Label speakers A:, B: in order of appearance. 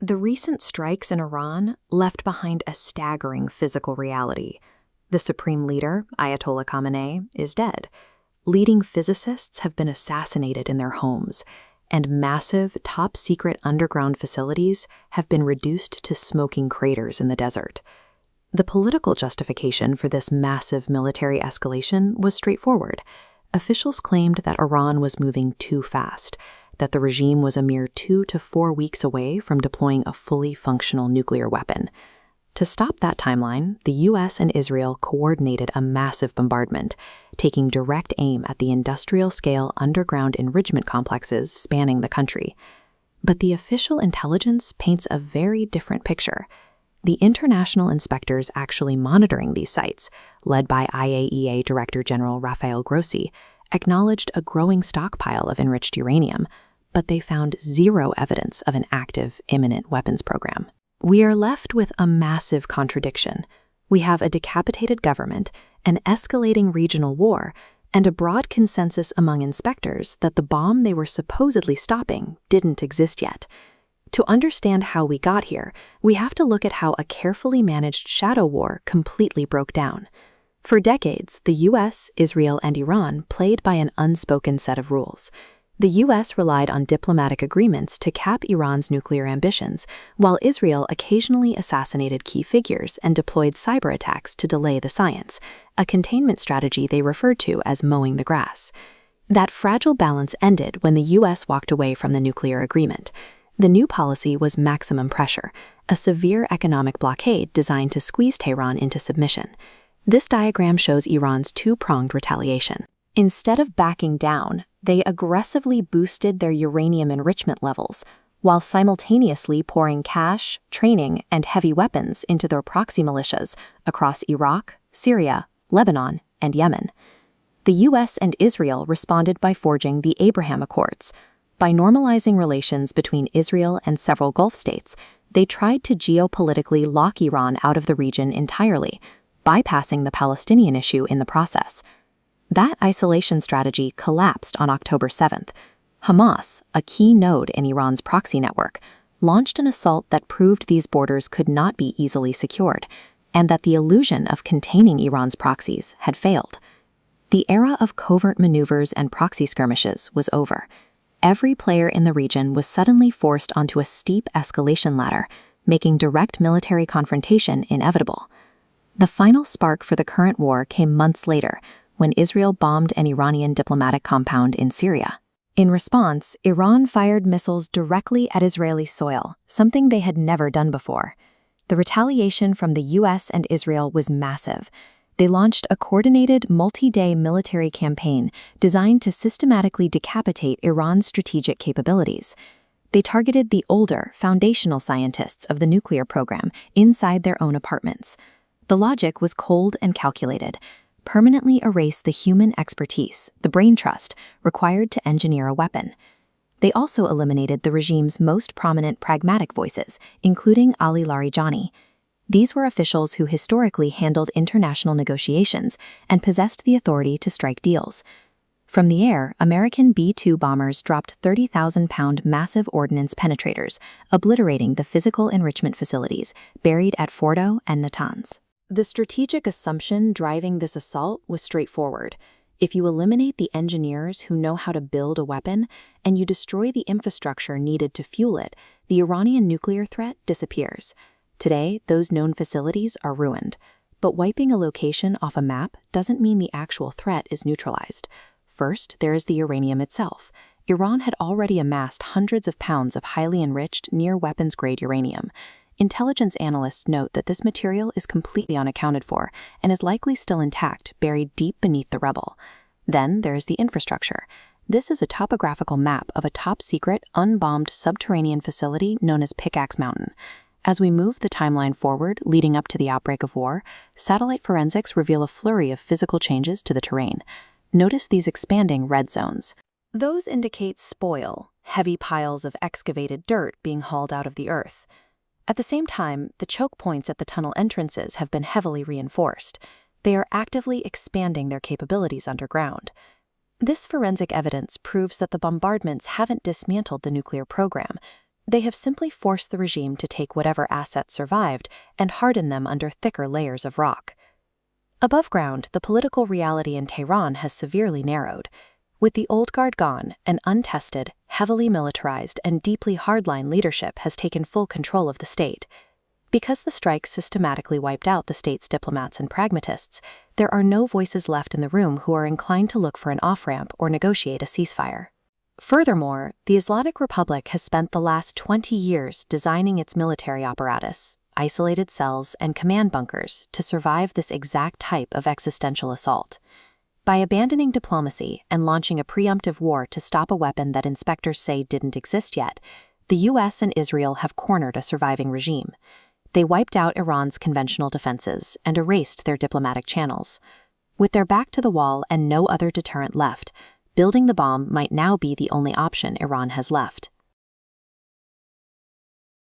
A: The recent strikes in Iran left behind a staggering physical reality. The supreme leader, Ayatollah Khamenei, is dead. Leading physicists have been assassinated in their homes, and massive, top-secret underground facilities have been reduced to smoking craters in the desert. The political justification for this massive military escalation was straightforward. Officials claimed that Iran was moving too fast, that the regime was a mere 2 to 4 weeks away from deploying a fully functional nuclear weapon. To stop that timeline, the US and Israel coordinated a massive bombardment, taking direct aim at the industrial-scale underground enrichment complexes spanning the country. But the official intelligence paints a very different picture. The international inspectors actually monitoring these sites, led by IAEA Director General Rafael Grossi, acknowledged a growing stockpile of enriched uranium, but they found zero evidence of an active, imminent weapons program. We are left with a massive contradiction. We have a decapitated government, an escalating regional war, and a broad consensus among inspectors that the bomb they were supposedly stopping didn't exist yet. To understand how we got here, we have to look at how a carefully managed shadow war completely broke down. For decades, the US, Israel, and Iran played by an unspoken set of rules. The US relied on diplomatic agreements to cap Iran's nuclear ambitions, while Israel occasionally assassinated key figures and deployed cyber attacks to delay the science, a containment strategy they referred to as mowing the grass. That fragile balance ended when the US walked away from the nuclear agreement. The new policy was maximum pressure, a severe economic blockade designed to squeeze Tehran into submission. This diagram shows Iran's two-pronged retaliation. Instead of backing down, they aggressively boosted their uranium enrichment levels, while simultaneously pouring cash, training, and heavy weapons into their proxy militias across Iraq, Syria, Lebanon, and Yemen. The US and Israel responded by forging the Abraham Accords. By normalizing relations between Israel and several Gulf states, they tried to geopolitically lock Iran out of the region entirely, bypassing the Palestinian issue in the process. That isolation strategy collapsed on October 7th. Hamas, a key node in Iran's proxy network, launched an assault that proved these borders could not be easily secured, and that the illusion of containing Iran's proxies had failed. The era of covert maneuvers and proxy skirmishes was over. Every player in the region was suddenly forced onto a steep escalation ladder, making direct military confrontation inevitable. The final spark for the current war came months later, when Israel bombed an Iranian diplomatic compound in Syria. In response, Iran fired missiles directly at Israeli soil, something they had never done before. The retaliation from the US and Israel was massive. They launched a coordinated, multi-day military campaign designed to systematically decapitate Iran's strategic capabilities. They targeted the older, foundational scientists of the nuclear program inside their own apartments. The logic was cold and calculated. Permanently erase the human expertise, the brain trust, required to engineer a weapon. They also eliminated the regime's most prominent pragmatic voices, including Ali Larijani. These were officials who historically handled international negotiations and possessed the authority to strike deals. From the air, American B-2 bombers dropped 30,000-pound massive ordnance penetrators, obliterating the physical enrichment facilities buried at Fordo and Natanz. The strategic assumption driving this assault was straightforward. If you eliminate the engineers who know how to build a weapon and you destroy the infrastructure needed to fuel it, the Iranian nuclear threat disappears. Today, those known facilities are ruined. But wiping a location off a map doesn't mean the actual threat is neutralized. First, there is the uranium itself. Iran had already amassed hundreds of pounds of highly enriched, near-weapons-grade uranium. Intelligence analysts note that this material is completely unaccounted for and is likely still intact, buried deep beneath the rubble. Then there is the infrastructure. This is a topographical map of a top-secret, unbombed subterranean facility known as Pickaxe Mountain. As we move the timeline forward, leading up to the outbreak of war, satellite forensics reveal a flurry of physical changes to the terrain. Notice these expanding red zones. Those indicate spoil, heavy piles of excavated dirt being hauled out of the earth. At the same time, the choke points at the tunnel entrances have been heavily reinforced. They are actively expanding their capabilities underground. This forensic evidence proves that the bombardments haven't dismantled the nuclear program. They have simply forced the regime to take whatever assets survived and harden them under thicker layers of rock. Above ground, the political reality in Tehran has severely narrowed. With the old guard gone, an untested, heavily militarized, and deeply hardline leadership has taken full control of the state. Because the strikes systematically wiped out the state's diplomats and pragmatists, there are no voices left in the room who are inclined to look for an off-ramp or negotiate a ceasefire. Furthermore, the Islamic Republic has spent the last 20 years designing its military apparatus, isolated cells, and command bunkers to survive this exact type of existential assault. By abandoning diplomacy and launching a preemptive war to stop a weapon that inspectors say didn't exist yet, the US and Israel have cornered a surviving regime. They wiped out Iran's conventional defenses and erased their diplomatic channels. With their back to the wall and no other deterrent left, building the bomb might now be the only option Iran has left.